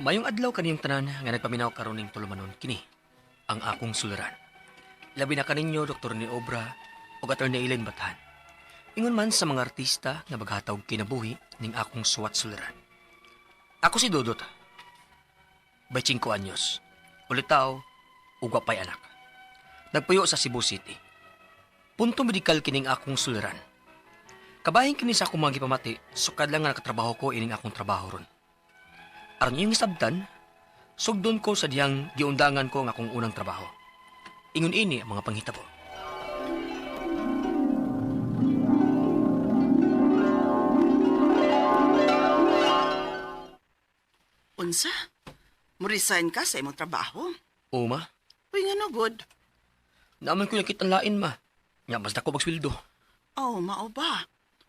Mayong adlaw kaniyong tanan nga nagpaminaw karon ning tulumanon kini ang akong suliran. Labi na kaninyo Dr. ni Obra ug Attorney Elaine Bathan. Ingon man sa mga artista nga maghatag kinabuhi ning akong suwat suliran. Ako si Dodot. 25 anyos. Ulitaw ug wapay anak. Nagpuyo sa Cebu City. Punto medikal kining akong suliran. Kabahin kini sa akong mga gipamati, sukad lang nga nakatrabaho ko ining akong trabaho ron. Aron yung sabtan, sugdon ko sa diyang giundangan ko nga akong unang trabaho. Ingon ini ang mga panghitabo. Unsa? Mo-resign ka sa imong trabaho? O ma, Uy, nga no, good. naman ko nakit ang lain ma. Nga mas dako magsweldo. Oh, mao ba?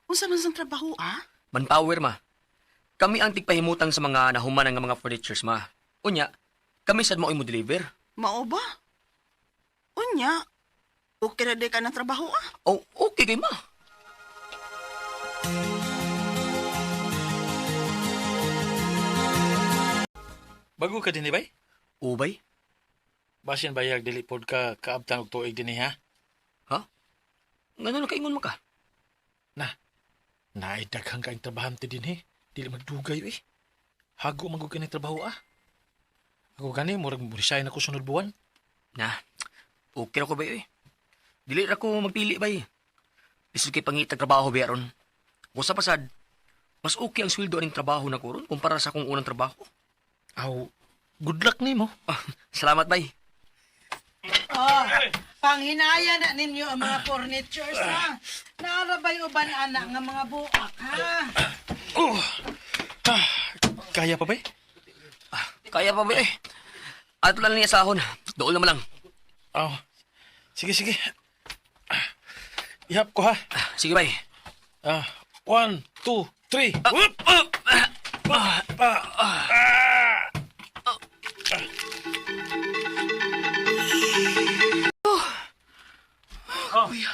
Unsa man sang trabaho, ah? Manpower ma. Kami ang tigpahimutang sa mga nahuman nga mga furnitures ma. Unya, kami sad mo imo deliver. Mao ba? Unya, okay na di ka ng trabaho, ah? Oh, okay kay ma. Bago ka din bay? Ubay? Basin bayag dili pod ka kaabtan og tuig dinhi ha. Ngano na kaingon mo ka? Naay daghang kaing trabahante dinhi. Dili magdugay eh. Hago man gud kani trabaho ah. Ako gani murag resign ako sunod buwan. Na, okay ra ko ba eh. Dili ra ko magpili ba eh. Lisod kay pangitag trabaho ba ron. Kung sa pasad, mas okay ang sweldo aning trabaho na ko ron kumpara sa akong unang trabaho. Aw, good luck nimo. Salamat bay. Oh, panghinaya na ninyo ang mga furnitures, ha? Naarabay uban anak nga mga buak, ha? Kaya pa bay? Kaya pa ba eh. Ato lang niya sahon. Dool naman lang. Aw. Sige sige. Ihap ko ha. Sige bay. 1 2 3.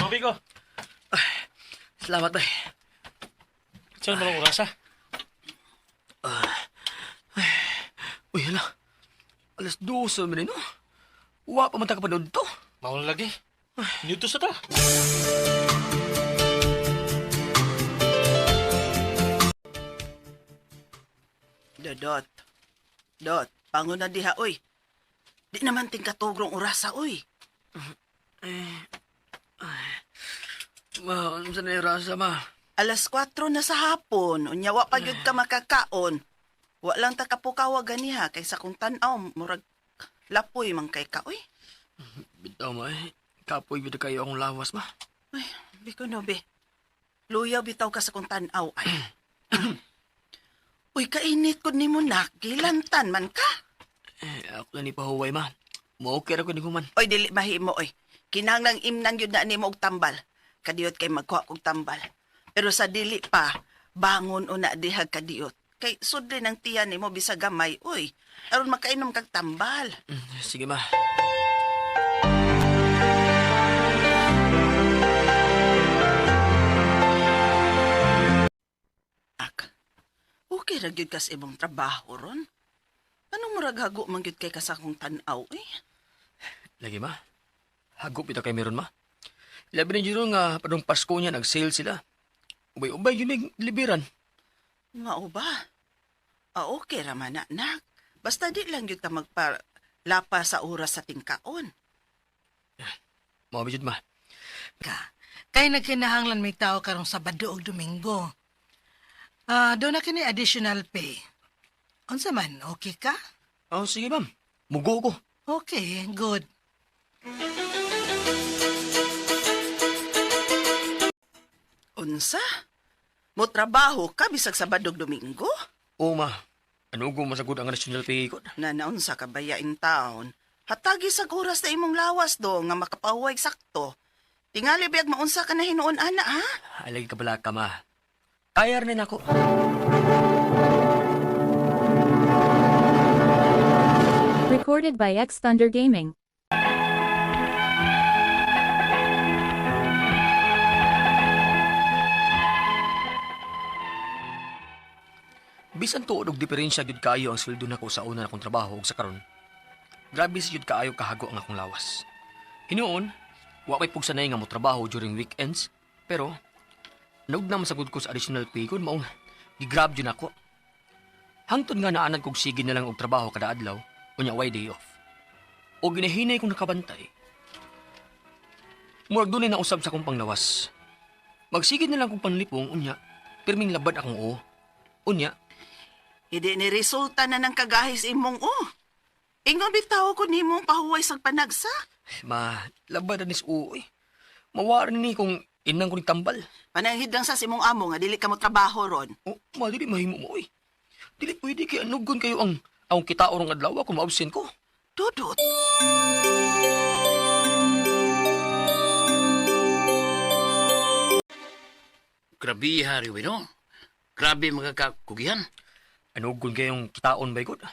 Tubig ko. Salamat bay. Saan mo lang oras ha? Uy, hala. Alas 12 naman no? Wa pa man ta kapanood to. Mauna lagi. Nito sa ta. Dot. Dot, pangon na diha, uy. Di naman ting katugrong orasa, uy. Ma, ano sa nairasa ma? Alas 4 na sa hapon, unya wa pa gyud ka makakaon. Wa lang ta kapukawa ganiha kaysa kung tan-aw murag lapoy man kay ka, uy. Bitaw ma eh. Kapoy bitaw kayo akong lawas ma. Uy, biko no, be. Luyaw bitaw ka sa kung tan-aw, ay. Uy, kainit ko nimo nak, gilantan man ka. Ako lang ni pahuway ma. Mo-okay ra ko ni human. Oy, dili mahimo, oy. Kinahanglang imnan yun na nimo og tambal. Kadiyot kay magkuha kog tambal. Pero sa dili pa, bangon una dihag kadiyot. Kay sudli ng tiyan nimo bisa gamay, oy. Aron makainom kag tambal. Sige ma. Ak, okay ra gyud kas imong trabaho ron. Anong murag hago man gyud kay kasakong tan-aw, eh? Lagi ma. Hagop ito kay meron ma. Labi na dyan nga padong Pasko niya nag-sale sila. Ubay-ubay yun yung libiran. Nga ba? Okay ra man na, nak. Basta di lang gyud ka magpalapa sa oras sa tingkaon. Mga bijud ma. Kay nagkinahanglan may tao karong Sabado ug Domingo. Doon na kini additional pay. Unsa man, okay ka? Oh, sige ma'am. Mugo ko. Okay, good. Unsa? Mo trabaho ka bisag Sabado ug Domingo? Oo ma. Ano ko masagod ang national pay ko? Nanaunsa ka baya in town? Hatagi sa oras na imong lawas do nga makapahuway sakto. Tingali biyag maunsa ka na hinuon ana, ha? Alagi ka pala ka ma. Kaya rin ako. Recorded by X Thunder Gaming. Bisan tuod og diferensya gyud kaayo ang sweldo nako sa una akong trabaho ug sa karon. Grabe sa gyud kaayo kahago ang akong lawas. Hinuon, wa may pugsanay nga mo trabaho during weekends, pero naugna man sagud ko sa additional pay kun maong gigrab gyud ako. Hangtod nga naanan kog sige na lang og trabaho kada adlaw, unya way day off. O ginahinay kong nakabantay. Murag dunay na usab sa akong panglawas. Magsigid na lang kong panlipong, unya, pirming labad akong o. Unya, Hindi ni resulta na ng kagahis imong Ingon bitaw ko nimong pahuway sa panagsa. labad na nis uoy. Mawari ni kung inang ko ni tambal. Pananghidang sa simong amo nga dili ka mo trabaho ron. O, dili mahimo mo oy. Dili pwede kay anugon kayo ang akong kita orong adlaw kung ma-absent ko. Dudot. Grabe hari no? Grabe magkakakugihan. Anugon kayong kitaon ba ikot?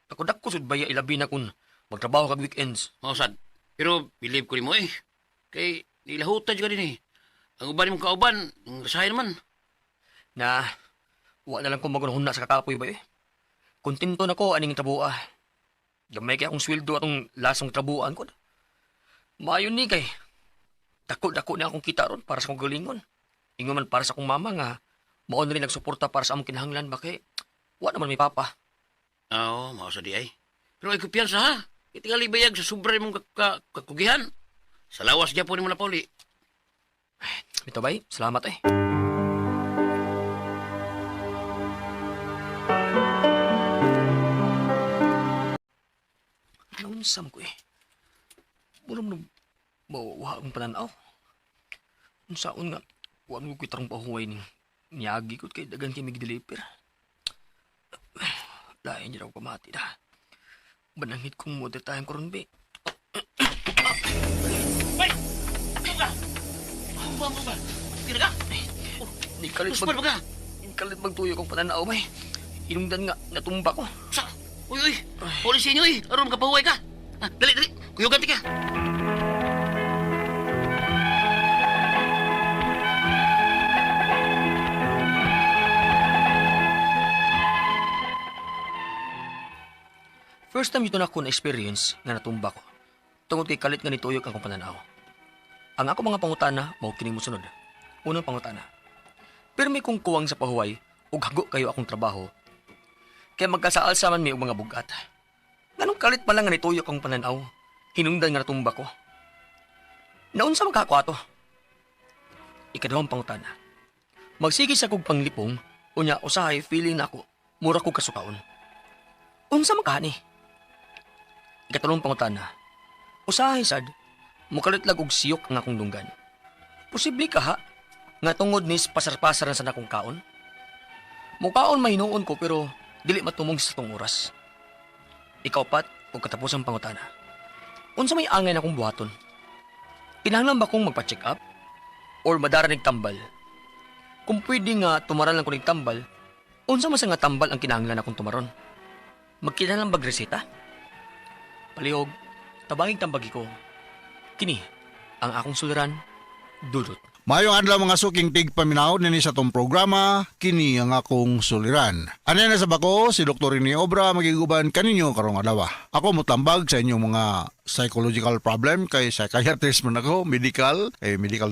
Ako dak ko sud baya ilabi na kung magtrabaho kag weekends. Mausad. Pero believe ko rin mo Kay nilahutan ka din Ang uban mong kauban, ang rasahin naman. Na, wa na lang kong magunahuna sa kakapoy ba Kontento na ko aning trabuha. Gamay kay akong sweldo atong lasong trabuhan ko. Maayon ni kay. Dako-dako na akong kita ron para sa akong galingon. Ingon man para sa akong mama nga, mao na rin nagsuporta para sa among kinahanglan ba kay, wa naman may papa. Oo, mausad di ay. Pero ay kumpiyansa ha. Itingali bayag sa sobra mong kakugihan. Sa lawas dyan po ni mo na pauli. Ito bay, salamat Naunsam ko Mulam na mawawa akong pananaw. Unsaon nga, huwag mo kitarong pahuway ni niyagi ko kay dagan kay migdeliver. Lain niya raw pamati na. Banangit kong mo detayang koron be. Bay! Ano ka? Ano ba? Tira ka? Di kalit Uspal ba ka? Kalit magtuyo kong pananaw bay. Inungdan nga, natumba ko. Sa? Uy! Polisin nyo Aron ka pahuway ka. Dali! Kuyugan ka. First time ito na ako na-experience nga natumba ko. Tungod kay kalit nga nituyok ang kong pananaw. Ang ako mga pangutana, mao kining musunod. Unang pangutana. Pero may kong kuwang sa pahuway, ug hago kayo akong trabaho. Kaya magkasaal sa man may mga bugat. Ganong kalit pa lang nga nituyok ang pananaw. Hinungdan nga natumba ko. Naun sa magkakwato. Ikadawang pangutana. Magsige sa kog panglipong, unya usahay feeling na ako, mura ko kasukaon. Unsa magkani? Ikatulong pangutana. Usahay sad, mukalit lag og siyok ang akong dunggan. Posible ka ha? Nga tungod nis pasar-pasaran sa nakong kaon? Mukaon mahinuon ko pero dili matumong sa tong oras. Ikaw pat, o katapusang pangutana. Unsa may angay na akong buhaton? Kinahanglan ba kong magpa-check up? Or madaranig tambal? Kung pwede nga tumaran lang ko ng tambal, unsa man sa nga tambal ang kinahanglan akong tumaron? Magkinahanglan bag reseta? Palihog, tabangig tambagi ko. Kini, ang akong suliran, Dudot. Mayong adlaw mga suking tigpaminaw nini sa tong programa, kini ang akong suliran. Ano na sa bako, si Dr. Rini Obra magiguban kaninyo karong adlaw. Ako mutambag sa inyong mga psychological problem kay psychiatrist man ako, medical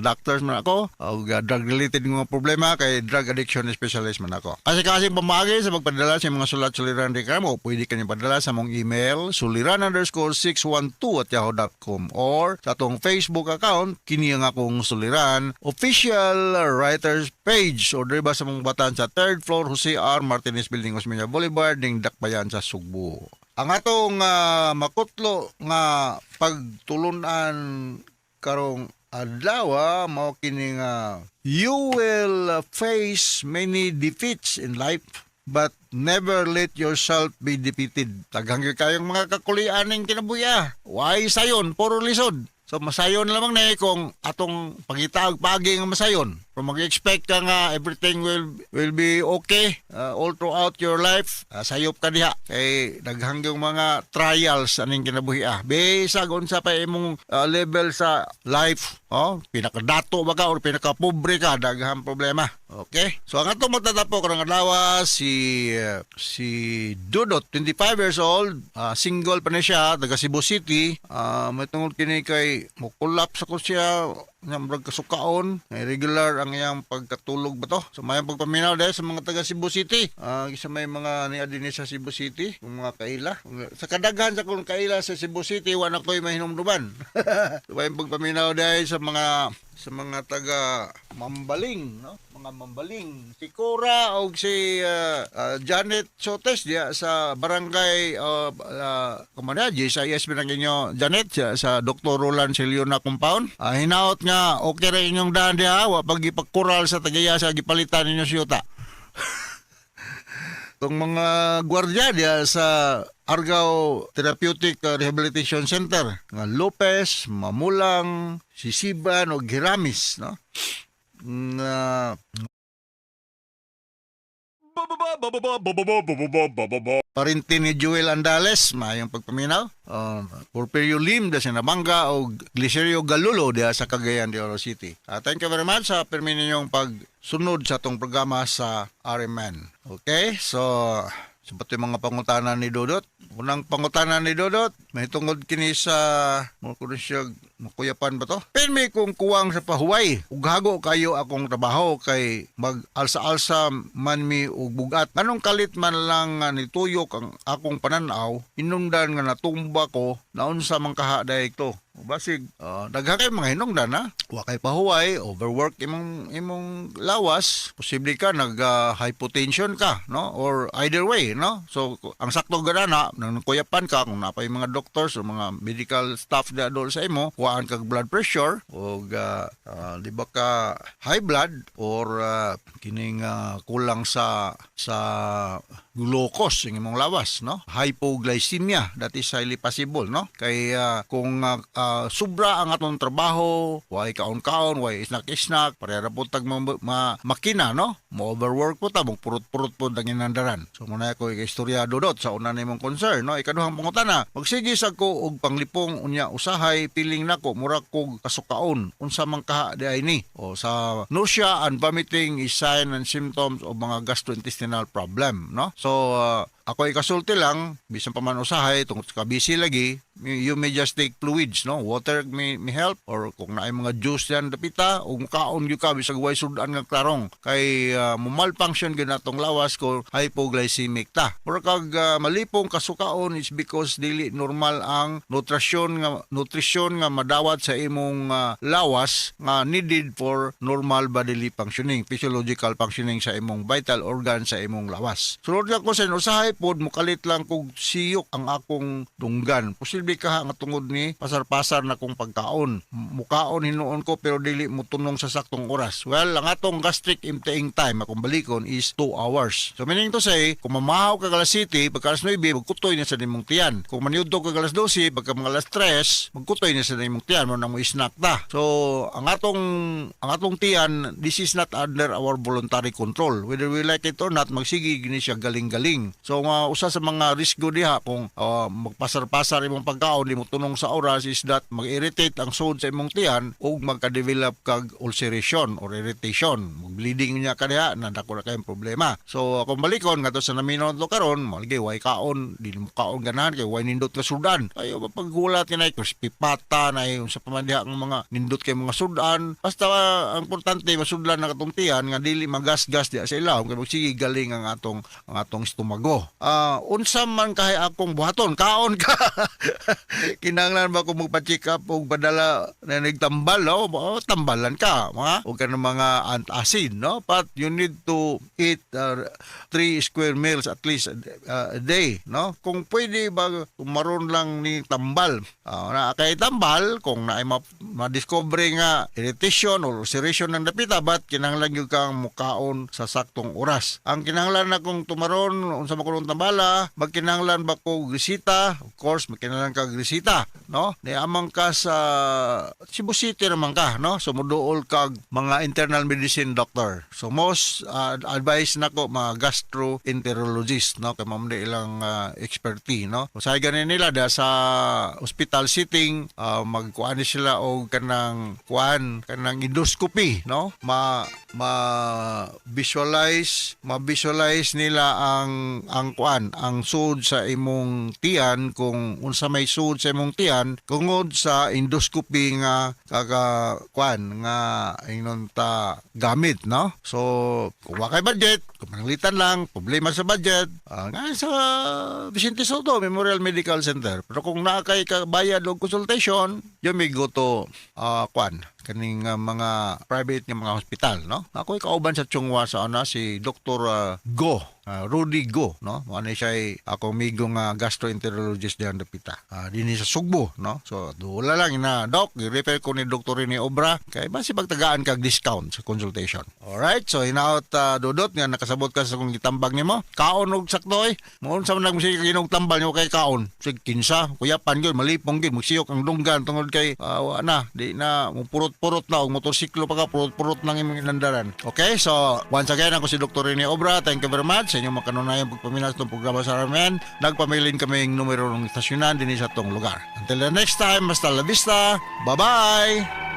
doctors man ako, o drug related mga problema kay drug addiction specialist man ako. Kasi pamagi sa pagpadala sa mga sulat-suliran di ka mo, pwede kanyo padala sa mong email suliran_612@yahoo.com or sa atong Facebook account, kini ang akong suliran official writers page o diba sa mong batan sa 3rd floor Jose R. Martinez Building, Osmeña Boulevard, ning Dakbayan sa Sugbo. Ang atong makutlo nga pagtulunan karong adlaw mao kini nga you will face many defeats in life but never let yourself be defeated. Taghang kayong mga kakulianing kinabuya. Why sayon? Puro lisod. So masayon lamang na kung atong pagitaag pagi nga masayon. kung mag-expect ka nga everything will be okay all throughout your life, sayop ka diha kay daghang yung mga trials aning kinabuhi bisag unsa pa imong level sa life, pinakadato ba ka or pinakapobre ka, daghang problema. Okay, so ang atong magtatapo karong adlaw si Dudot, 25 years old, single pa na siya, taga Cebu City. May tungod kini kay mo-collapse ako siya nga murag kasukaon, regular ang iyang pagkatulog ba to. So may pagpaminaw dahil sa mga taga Cebu City. Isa may mga niya din sa Cebu City, yung mga kaila. Sa kadaghan sa kung kaila sa Cebu City, wala ko'y mahinumduman. So may pagpaminaw dahil sa mga taga Mambaling, no? Mga Mambaling. Si Cora o si Janet Sotes diya sa barangay Kamanaji sa ISB ng inyo Janet sa Dr. Roland Celiona compound. Hinaot nga okay ra inyong daan diha wa pag ipagkural sa tagaya sa gipalitan ninyo siyota. Itong mga gwardiya diya sa Argao Therapeutic Rehabilitation Center nga Lopez, Mamulang, Sisiban o Giramis, no? Parinti ni Joel Andales, mayong pagpaminaw. Porfirio Lim da Sinabanga o Glicerio Galulo da sa Cagayan de Oro City. Thank you very much sa permi ninyong pagsunod sa itong programa sa RMN. Okay, so sabat yung mga pangutanan ni Dodot. Unang pangutanan ni Dodot, may tungod kini sa makuyapan ba to? Permi kong kuwang sa pahuway. Ughago kayo akong trabaho kay mag-alsa-alsa man mi ug bugat. Anong kalit man lang nituyok ang akong pananaw, inungdan nga natumba ko, naunsa man kaha daig to. Basig, dagha kay mga hinungdan ha. Wa kay pahuway, overwork imong lawas, posible ka hypotension ka, no? Or either way, no? So ang sakto ganana nang kuyapan ka kung napay mga doctors o mga medical staff da dol sa imo, kuhaan kag blood pressure o di ba ka high blood or kining kulang sa glucose ng imong lawas, no? Hypoglycemia, that is highly possible, no? Kay kung sobra ang atong trabaho, way kaon-kaon, way snack-snack, parera po tag makina, no? Mo-overwork po ta, purot-purot po ang inandaran. So muna ko istorya Dodot sa una nimong concern, no? Ikaduhang pangutana, magsige sa ko og panglipong unya usahay piling nako murag kog kasukaon unsa man kaha di ay ni o sa nausea and vomiting is sign and symptoms of mga gastrointestinal problem, no? So ako ikasulti lang, bisan pa man usahay, tungkol sa busy lagi, you may just take fluids, no? Water may help, or kung naay mga juice yan dapita, o kaon yung ka, bisag way sudan ng klarong, kay malfunction gina tong lawas ko, hypoglycemic ta. Pero kag malipong kasukaon is because dili normal ang nutrisyon nga madawat sa imong lawas nga needed for normal bodily functioning, physiological functioning sa imong vital organ sa imong lawas. Sulod ko sa usahay pod mukalit lang kog siyok ang akong dunggan. Posible ka nga tungod ni pasar-pasar na kong pagkaon. Mukaon hinuon ko pero dili mo tunong sa saktong oras. Well, ang atong gastric emptying time akong balikon is 2 hours. So meaning to say, kung mamahaw ka alas 7, pagka alas 9, magkutoy na sa nimong tiyan. Kung maniudto ka alas 12, pagka mga alas 3, magkutoy na sa nimong tiyan. Mo na mo snack ta. So, ang atong tiyan, this is not under our voluntary control. Whether we like it or not, magsigi gini siya galing-galing. So, usa sa mga risgo diha kung magpasar-pasar imong pagkaon di mo tunong sa oras is that mag-irritate ang sod sa imong tiyan ug magka-develop kag ulceration or irritation. Bleeding niya kadiha na dako na kayong problema. So akong balikon ngadto sa naminaw to karon, malgay way kaon, di mo kaon ganahan kay way nindot ka sudan. Ayo mapaghulat kinay crispy pata na sa pamandiha ang mga nindot kay mga sudan. Basta ang importante masudlan na katong tiyan nga dili magasgas diha sa ilawom kay magsige galing ang atong stomago. Unsa man kahay akong buhaton, kaon ka. Kinahanglan ba ko magpa-check up og padala na nagtambal, no? Tambalan ka, o ka ng mga antacid, no? But you need to eat 3 square meals at least a day, no? Kung pwede ba maron lang ni tambal, na kay tambal kung naay ma-discover nga irritation or ulceration ng dapita, but kinahanglan gyud kang mukaon sa saktong oras. Ang kinahanglan na kung tumaron unsa man tambala, magkinahanglan ba ko grisita? Of course, magkinahanglan ka grisita, no? Ni amang ka sa Cebu City naman ka, no? So moduol kag mga internal medicine doctor. So most advice nako mga gastroenterologist, no? Kay mao ilang expertise, no? Usahay ganin nila da sa hospital setting, magkuan sila og kanang endoscopy, no? Ma-visualize nila ang kuan, ang sud sa imong tiyan, kung unsa may sud sa imong tiyan tungod sa endoscopy nga kuan nga ingnon ta gamit, no? So kung wa kay budget, kung manglitan lang, problema sa budget, nga sa Vicente Soto Memorial Medical Center. Pero kung naa kay bayad og consultation, you may go to kuan kaning mga private nga mga hospital, no? Ako kauban sa Chungwa sa si Dr. Rudy Go, no? Ano siya ako migo nga gastroenterologist diyan dapita. Dinhi sa Sugbo, no? So dula lang na doc, i-refer ko ni Dr. ni Obra kay basi pagtagaan kag discount sa consultation. Alright, so hinaut dudot nga nakasabot ka sa kung gitambag nimo. Kaon og sakto mo unsa man nagmusik ginog tambal nimo kay kaon. Sig kinsa, kuyapan gyud malipong gyud magsiyok ang dunggan tungod kay di na mo purot na og motorsiklo pa ka purot nang imong inandaran. Okay, so once again ako si Dr. Rene Obra. Thank you very much sa inyong makanunayang pagpaminaw sa programa sa Ramen. Nagpamilin kaming numero ng istasyonan din sa tong lugar. Until the next time, hasta la vista. Bye-bye!